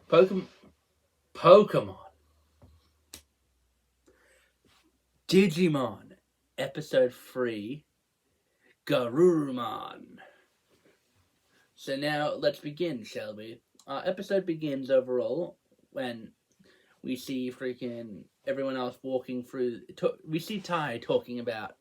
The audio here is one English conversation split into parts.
Pokemon. Pokemon. Digimon. Episode 3. Garurumon. So now let's begin, shall we? Our episode begins overall when we see freaking everyone else walking through. We see Tai talking about,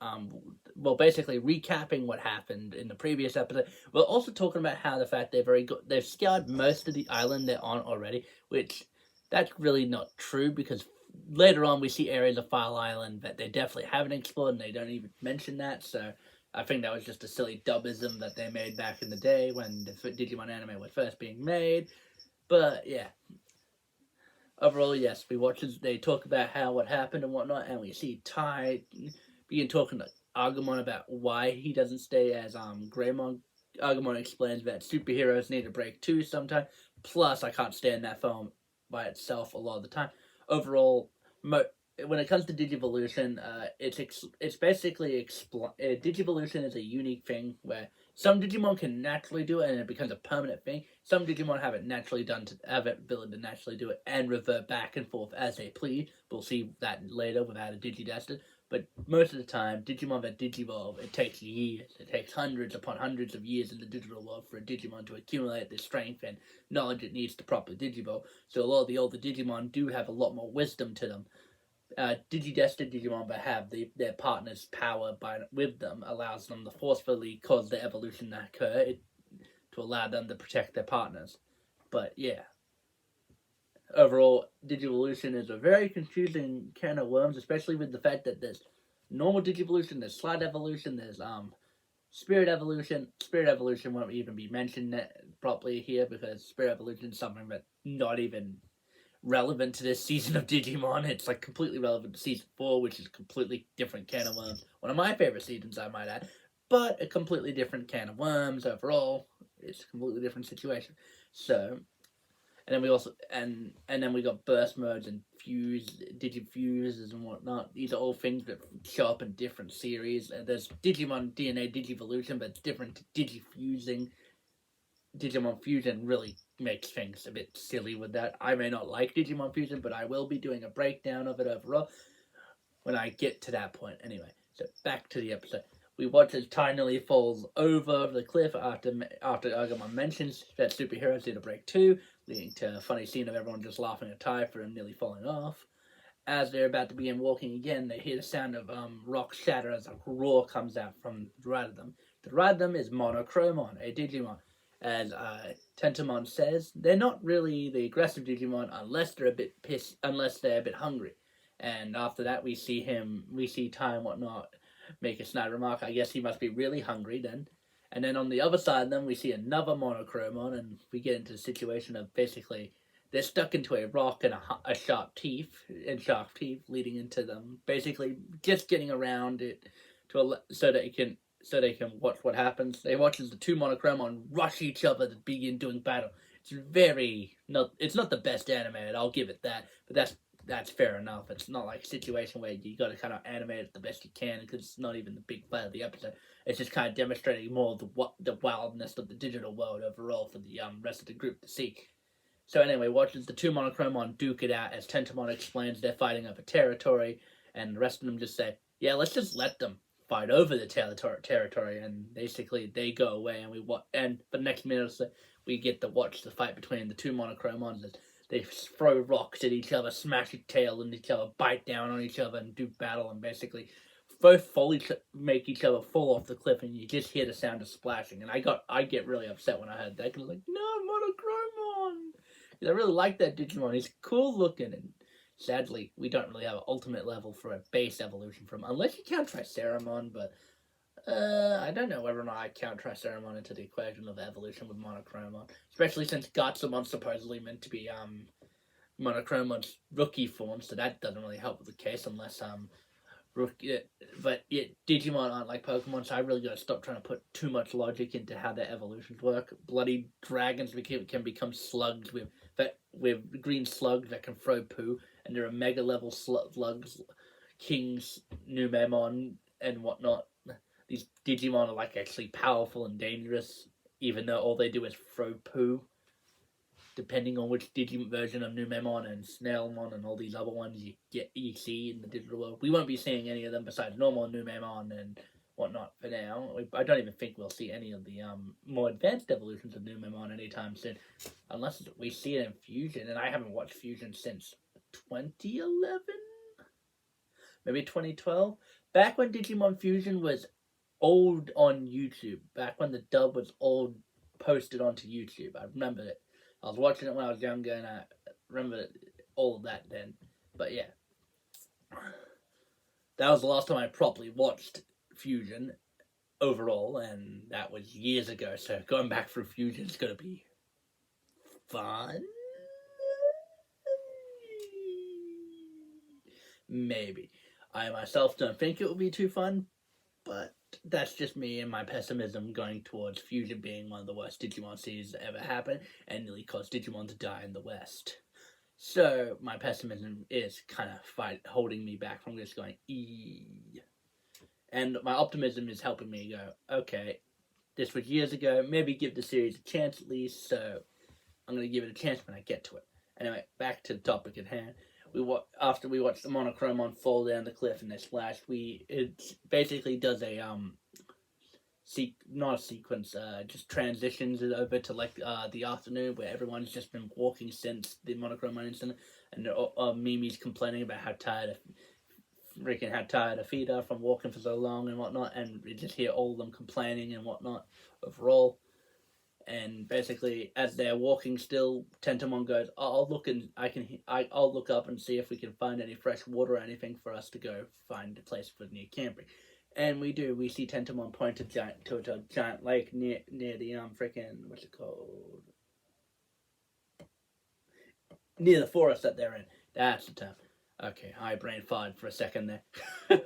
basically recapping what happened in the previous episode. We're also talking about how the fact they've scoured most of the island they're on already, which that's really not true because later on we see areas of File Island that they definitely haven't explored and they don't even mention that. So I think that was just a silly dubism that they made back in the day when the Digimon anime was first being made. But yeah, overall, yes, we watch as they talk about how what happened and whatnot, and we see Tai begin talking to Agumon about why he doesn't stay as Greymon. Agumon explains that superheroes need a break too sometimes. Plus, I can't stand that phone by itself a lot of the time. Overall, when it comes to Digivolution, it's basically Digivolution is a unique thing where some Digimon can naturally do it and it becomes a permanent thing. Some Digimon have it naturally done to have it ability to naturally do it and revert back and forth as they please. We'll see that later without a Digidestin. But most of the time, Digimon that Digivolve, it takes years. It takes hundreds upon hundreds of years in the digital world for a Digimon to accumulate the strength and knowledge it needs to properly Digivolve. So a lot of the older Digimon do have a lot more wisdom to them. Digidestined Digimon but have their partner's power with them allows them to forcefully cause the evolution to occur to allow them to protect their partners. But yeah, overall, Digivolution is a very confusing can of worms, especially with the fact that there's normal Digivolution, there's Slide Evolution, there's Spirit Evolution. Spirit Evolution won't even be mentioned properly here because Spirit Evolution is something that's not even relevant to this season of Digimon. It's like completely relevant to season 4, which is a completely different can of worms. One of my favorite seasons, I might add, but a completely different can of worms overall. It's a completely different situation. So, and then we also and then we got burst modes and digifuses and whatnot. These are all things that show up in different series. There's Digimon DNA Digivolution, but it's different to Digifusing. Digimon Fusion really makes things a bit silly with that. I may not like Digimon Fusion, but I will be doing a breakdown of it overall when I get to that point. Anyway, so back to the episode. We watch as Tai nearly falls over the cliff after Agumon mentions that superheroes need a break too, leading to a funny scene of everyone just laughing at Tai for him nearly falling off. As they're about to begin walking again, they hear the sound of rock shatter as a roar comes out from the right of them. To the right of them is Monochromon, a Digimon. As Tentamon says, they're not really the aggressive Digimon unless they're a bit pissed, unless they're a bit hungry. And after that, we see Tai and whatnot make a snide remark. I guess he must be really hungry then. And then on the other side of them, we see another Monochromon, and we get into the situation of basically they're stuck into a rock and a sharp teeth, leading into them. Basically, just getting around it so they can watch what happens. They watch as the two Monochromon rush each other to begin doing battle. It's not the best animated, I'll give it that, but that's fair enough. It's not like a situation where you got to kind of animate it the best you can because it's not even the big part of the episode. It's just kind of demonstrating more of the wildness of the digital world overall for the rest of the group to see. So anyway, watch as the two Monochromon duke it out as Tentamon explains they're fighting over territory, and the rest of them just say, yeah, let's just let them fight over the territory, and basically they go away, and for the next minute or so, we get to watch the fight between the two Monochromons as they throw rocks at each other, smash each tail in each other, bite down on each other, and do battle, and basically both make each other fall off the cliff, and you just hear the sound of splashing. And I get really upset when I heard that, because I was like, no, Monochromon! I really like that Digimon. He's cool looking, and sadly, we don't really have an ultimate level for a base evolution from, unless you count Triceramon, but I don't know whether or not I count Triceramon into the equation of evolution with Monochromon, especially since Gatsumon's supposedly meant to be Monochromon's rookie form, so that doesn't really help with the case unless but yeah, Digimon aren't like Pokemon, so I really gotta stop trying to put too much logic into how their evolutions work. Bloody dragons can become slugs with green slugs that can throw poo, and there are mega level slugs, kings, Numemon, and whatnot. These Digimon are like actually powerful and dangerous, even though all they do is throw poo. depending on which Digimon version of Numemon and Snailmon and all these other ones you see in the digital world. We won't be seeing any of them besides normal Numemon and whatnot for now. I don't even think we'll see any of the more advanced evolutions of Numemon anytime soon, unless we see it in Fusion. And I haven't watched Fusion since 2011, maybe 2012, back when Digimon Fusion was old on YouTube. Back when the dub was old, posted onto YouTube. I remember it. I was watching it when I was younger, and I remember all of that then. But yeah, that was the last time I properly watched Fusion overall, and that was years ago. So going back through Fusion is gonna be fun. Maybe. I myself don't think it will be too fun, but that's just me and my pessimism going towards Fusion being one of the worst Digimon series that ever happened and nearly caused Digimon to die in the West. So my pessimism is kind of holding me back from just going, eee. And my optimism is helping me go, okay, this was years ago, maybe give the series a chance at least, so I'm going to give it a chance when I get to it. Anyway, back to the topic at hand. After we watched the Monochromon fall down the cliff in this flash, it basically does a not a sequence, just transitions it over to like the afternoon where everyone's just been walking since the Monochromon incident, and Mimi's complaining about how tired her feet are from walking for so long and whatnot, and we just hear all of them complaining and whatnot overall. And basically, as they're walking still, Tentomon goes, I'll look up and see if we can find any fresh water or anything for us to go find a place for near camping. And we do. We see Tentomon point to a giant lake near the freaking, what's it called? Near the forest that they're in. That's the term. Okay, I brain farted for a second there.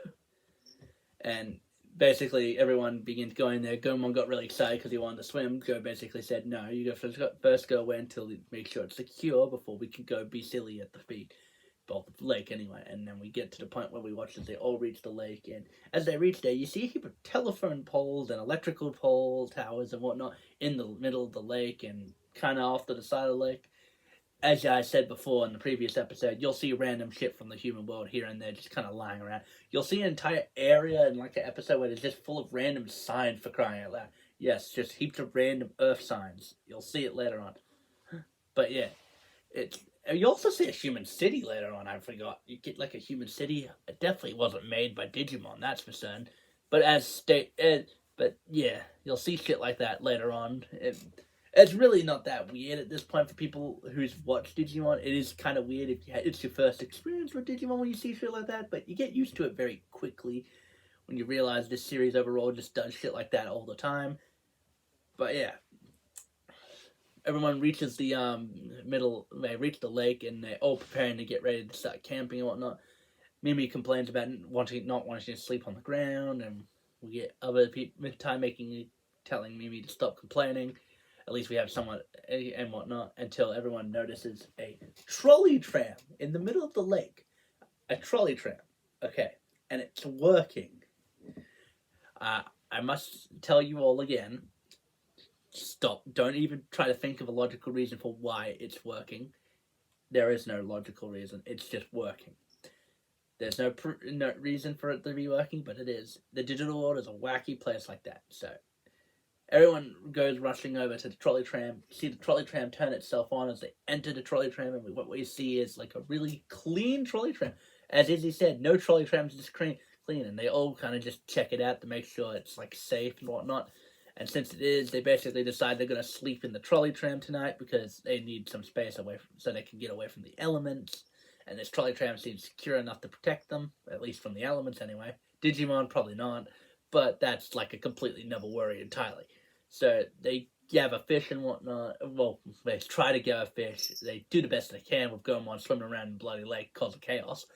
And basically, everyone begins going there. Garurumon got really excited because he wanted to swim. Go basically said, no, you first go away until you make sure it's secure before we can go be silly at the feet. Well, the lake anyway. And then we get to the point where we watch as they all reach the lake. And as they reach there, you see a heap of telephone poles and electrical pole towers and whatnot in the middle of the lake and kind of off to the side of the lake. As I said before in the previous episode, you'll see random shit from the human world here and there just kind of lying around. You'll see an entire area in like an episode where it's just full of random signs, for crying out loud. Yes, just heaps of random earth signs. You'll see it later on. But yeah, you also see a human city later on, I forgot. You get like a human city. It definitely wasn't made by Digimon, that's for certain. But but yeah, you'll see shit like that later on. It's really not that weird at this point for people who's watched Digimon. It is kind of weird if it's your first experience with Digimon when you see shit like that, but you get used to it very quickly when you realize this series overall just does shit like that all the time. But yeah, everyone reaches the they reach the lake and they're all preparing to get ready to start camping and whatnot. Mimi complains about not wanting to sleep on the ground, and we get other people telling Mimi to stop complaining. At least we have someone and whatnot, until everyone notices a trolley tram in the middle of the lake. A trolley tram. Okay. And it's working. I must tell you all again, stop. Don't even try to think of a logical reason for why it's working. There is no logical reason. It's just working. There's no reason for it to be working, but it is. The digital world is a wacky place like that, so everyone goes rushing over to the trolley tram. You see the trolley tram turn itself on as they enter the trolley tram, and what we see is like a really clean trolley tram. As Izzy said, no trolley trams is clean, and they all kind of just check it out to make sure it's like safe and whatnot. And since it is, they basically decide they're going to sleep in the trolley tram tonight because they need some space so they can get away from the elements. And this trolley tram seems secure enough to protect them, at least from the elements anyway. Digimon, probably not, but that's like a completely never worry entirely. So they gather fish and whatnot. Well, they try to gather fish. They do the best they can with Garurumon swimming around in Bloody Lake, causing chaos.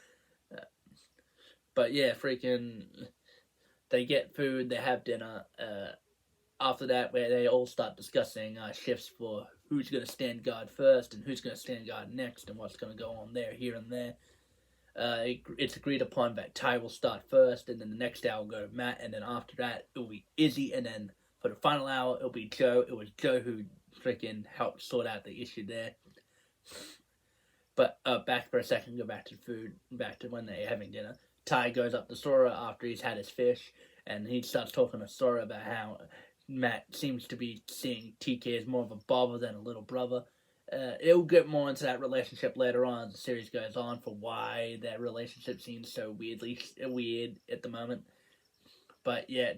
But yeah, freaking, they get food, they have dinner. After that, where they all start discussing shifts for who's going to stand guard first and who's going to stand guard next and what's going to go on there, here and there. It's agreed upon that Ty will start first, and then the next hour will go to Matt, and then after that, it will be Izzy, and then for the final hour, it'll be Joe. It was Joe who freaking helped sort out the issue there. But back for a second, go back to food, back to when they're having dinner. Tai goes up to Sora after he's had his fish, and he starts talking to Sora about how Matt seems to be seeing TK as more of a bother than a little brother. It'll get more into that relationship later on as the series goes on for why that relationship seems so weirdly weird at the moment. But yeah,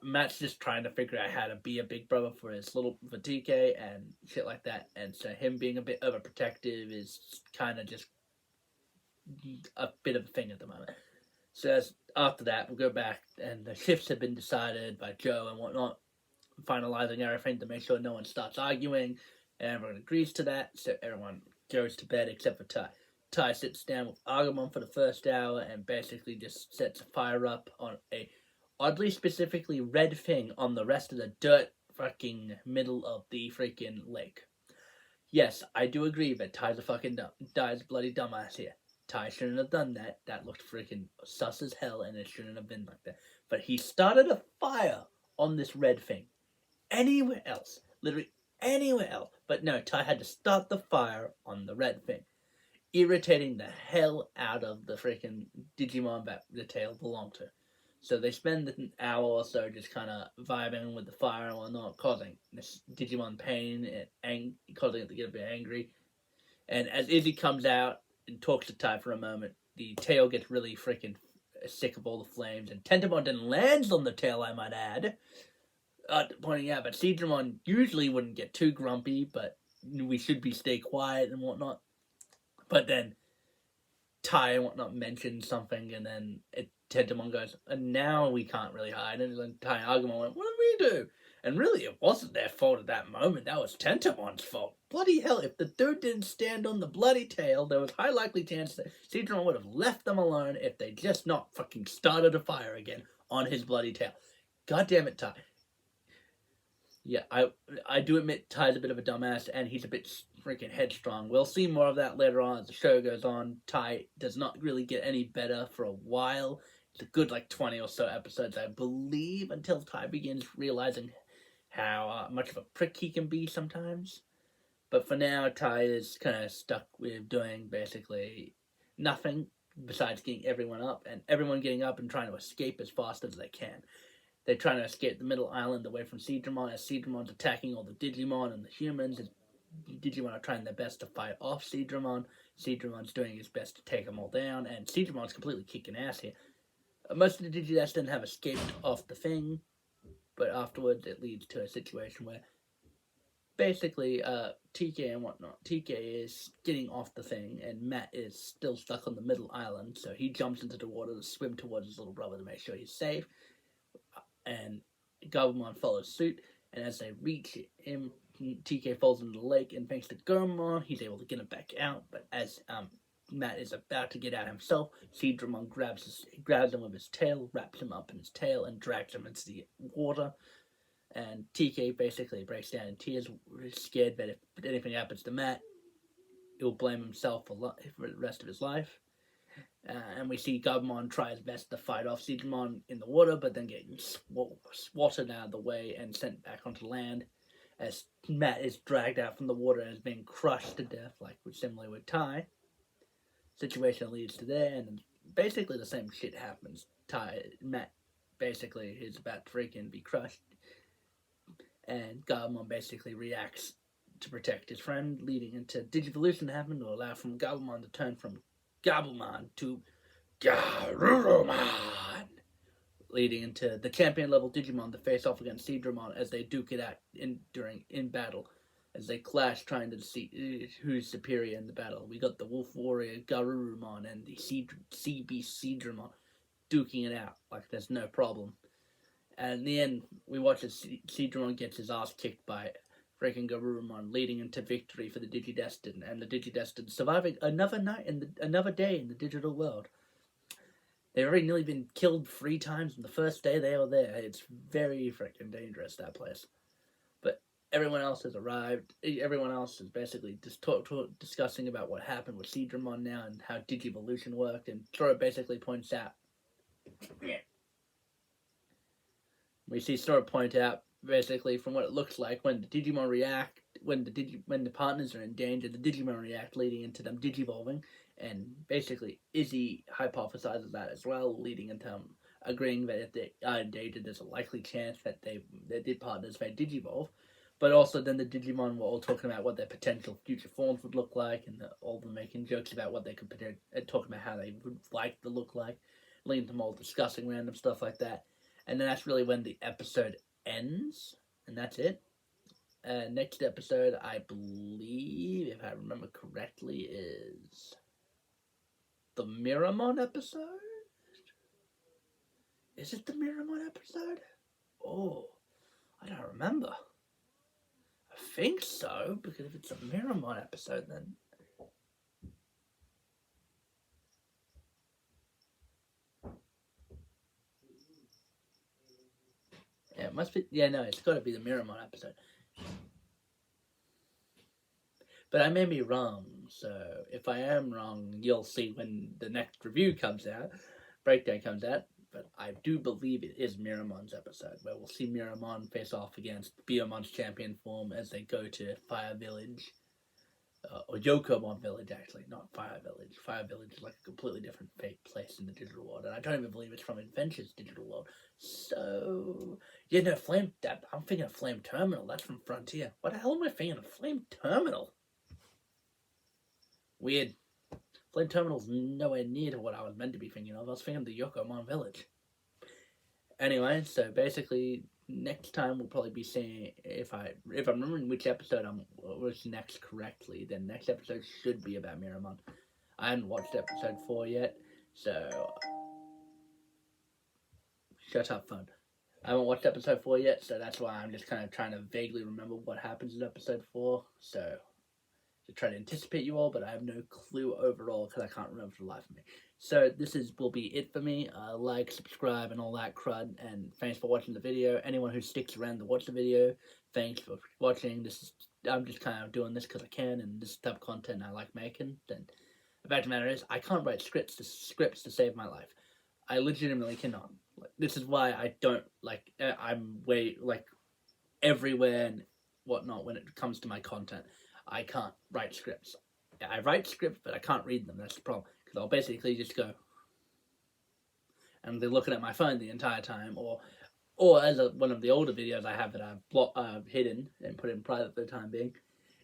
Matt's just trying to figure out how to be a big brother for for TK and shit like that, and so him being a bit overprotective is kind of just a bit of a thing at the moment. So after that, we'll go back, and the shifts have been decided by Joe and whatnot, finalizing everything to make sure no one starts arguing, and everyone agrees to that. So everyone goes to bed except for Tai. Tai sits down with Agumon for the first hour and basically just sets a fire up on a oddly specifically red thing on the rest of the dirt fucking middle of the freaking lake. Yes, I do agree that Ty's a fucking Ty's a bloody dumbass here. Ty shouldn't have done that. That looked freaking sus as hell, and it shouldn't have been like that. But he started a fire on this red thing. Anywhere else, literally anywhere else. But no, Ty had to start the fire on the red thing, irritating the hell out of the freaking Digimon that the tail belonged to. So they spend an hour or so just kind of vibing with the fire and whatnot, causing this Digimon pain and causing it to get a bit angry. And as Izzy comes out and talks to Tai for a moment, the tail gets really freaking sick of all the flames, and Tentamon then lands on the tail, I might add. Pointing out that Seadramon usually wouldn't get too grumpy, but we should stay quiet and whatnot. But then Tai and whatnot mentioned something, and then Tentamon goes, and now we can't really hide. And then Tai and Agumon went, what did we do? And really, it wasn't their fault at that moment. That was Tentamon's fault. Bloody hell, if the dude didn't stand on the bloody tail, there was high likely chance that Seadramon would have left them alone if they just not fucking started a fire again on his bloody tail. God damn it, Tai. Yeah, I do admit Ty's a bit of a dumbass, and he's a bit freaking headstrong. We'll see more of that later on as the show goes on. Ty does not really get any better for a while. It's a good, 20 or so episodes, I believe, until Ty begins realizing how much of a prick he can be sometimes. But for now, Ty is kind of stuck with doing basically nothing besides getting everyone up, and everyone getting up and trying to escape as fast as they can. They're trying to escape the middle island away from Seadramon, as Seadramon's attacking all the Digimon and the humans. Digimon are trying their best to fight off Seadramon. Seadramon's doing his best to take them all down, and Seadramon's completely kicking ass here. Most of the Digidestined have escaped off the thing, but afterwards it leads to a situation where basically TK and whatnot, TK is getting off the thing, and Matt is still stuck on the middle island, so he jumps into the water to swim towards his little brother to make sure he's safe. And Garurumon follows suit, and as they reach him, TK falls into the lake, and thanks to Garurumon, he's able to get him back out. But as Matt is about to get out himself, Seadramon grabs him with his tail, wraps him up in his tail, and drags him into the water. And TK basically breaks down in tears, scared that if anything happens to Matt, he'll blame himself for the rest of his life. And we see Garurumon try his best to fight off Digimon in the water, but then getting swatted out of the way and sent back onto land as Matt is dragged out from the water and is being crushed to death, similar with Tai. Situation leads to there, and basically the same shit happens. Matt basically is about to freaking be crushed, and Garurumon basically reacts to protect his friend, leading into Digivolution to happen to allow from Garurumon to turn from Gabumon to Garurumon, leading into the champion level Digimon to face off against Seadramon as they duke it out in battle, as they clash trying to see who's superior in the battle. We got the Wolf Warrior Garurumon and the Sea Beast Seadramon duking it out like there's no problem. And in the end, we watch as Seadramon gets his ass kicked by freaking Garurumon, leading into victory for the Digidestined, and the Digidestined surviving another day in the digital world. They've already nearly been killed 3 times on the first day they were there. It's very freaking dangerous, that place. But everyone else has arrived. Everyone else is basically just discussing about what happened with Seadramon now and how Digivolution worked, and Sora basically points out. We see Sora point out, basically, from what it looks like, when the Digimon react, when the partners are in danger, the Digimon react, leading into them digivolving, and basically Izzy hypothesizes that as well, leading into agreeing that if they are in danger, there's a likely chance that their partners may digivolve. But also then the Digimon were all talking about what their potential future forms would look like, and all of them making jokes about what they could talking about how they would like to look like, leading to them all discussing random stuff like that. And then that's really when the episode ends, and that's it. Next episode, I believe, if I remember correctly, is the Miramon episode? Is it the Miramon episode? Oh, I don't remember. I think so, because if it's a Miramon episode, then... Yeah, it must be... Yeah, no, it's got to be the Miramon episode. But I may be wrong, so if I am wrong, you'll see when the next review comes out, breakdown comes out. But I do believe it is Miramon's episode, where we'll see Miramon face off against Biomon's champion form as they go to Fire Village. Or Yokomon Village, actually, not Fire Village. Fire Village is like a completely different fake place in the digital world, and I don't even believe it's from Adventure's digital world. So, yeah, no, I'm thinking of Flame Terminal. That's from Frontier. What the hell am I thinking of? Flame Terminal? Weird. Flame Terminal's nowhere near to what I was meant to be thinking of. I was thinking of the Yokomon Village. Anyway, so basically, next time we'll probably be seeing, if I'm remembering which episode was next correctly, then next episode should be about Miramon. I haven't watched episode 4 yet, so... Shut up, phone. I haven't watched episode 4 yet, so that's why I'm just kind of trying to vaguely remember what happens in episode 4, so... to try to anticipate you all, but I have no clue overall because I can't remember for the life of me. So this will be it for me. Like, subscribe, and all that crud. And thanks for watching the video. Anyone who sticks around to watch the video, thanks for watching. I'm just kind of doing this because I can, and this type of content I like making. And the fact of the matter is, I can't write scripts to save my life. I legitimately cannot. This is why I don't I'm way everywhere and whatnot when it comes to my content. I can't write scripts. I write scripts, but I can't read them. That's the problem. Because I'll basically just go, and they're looking at my phone the entire time, or as one of the older videos I have that I've hidden and put in private for the time being,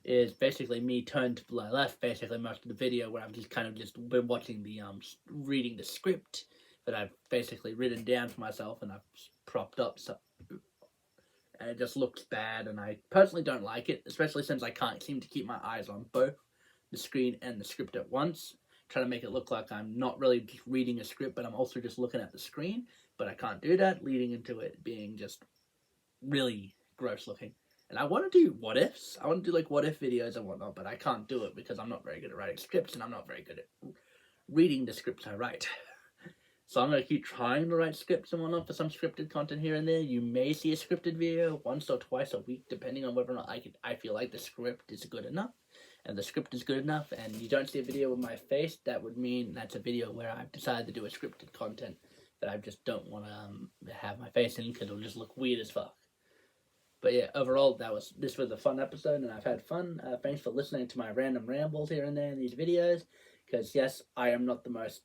is basically me turned to the left, basically most of the video, where I've just been watching reading the script that I've basically written down for myself, and I've propped up and it just looks bad, and I personally don't like it, especially since I can't seem to keep my eyes on both the screen and the script at once. Trying to make it look like I'm not really just reading a script, but I'm also just looking at the screen, but I can't do that, leading into it being just really gross looking. And I want to do what ifs. I want to do what if videos and whatnot, but I can't do it because I'm not very good at writing scripts, and I'm not very good at reading the scripts I write. So I'm going to keep trying to write scripts and whatnot for some scripted content here and there. You may see a scripted video once or twice a week, depending on whether or not I feel like the script is good enough. And the script is good enough, and you don't see a video with my face, that would mean that's a video where I've decided to do a scripted content that I just don't want to have my face in, because it'll just look weird as fuck. But yeah, overall, this was a fun episode, and I've had fun. Thanks for listening to my random rambles here and there in these videos, because yes, I am not the most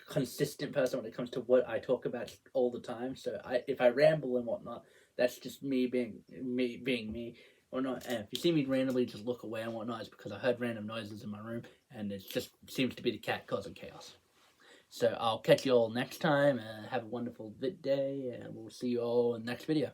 consistent person when it comes to what I talk about all the time. So if I ramble and whatnot, that's just me being me or not. And if you see me randomly just look away and whatnot, it's because I heard random noises in my room, and it just seems to be the cat causing chaos. So I'll catch you all next time, and have a wonderful day, and we'll see you all in the next video.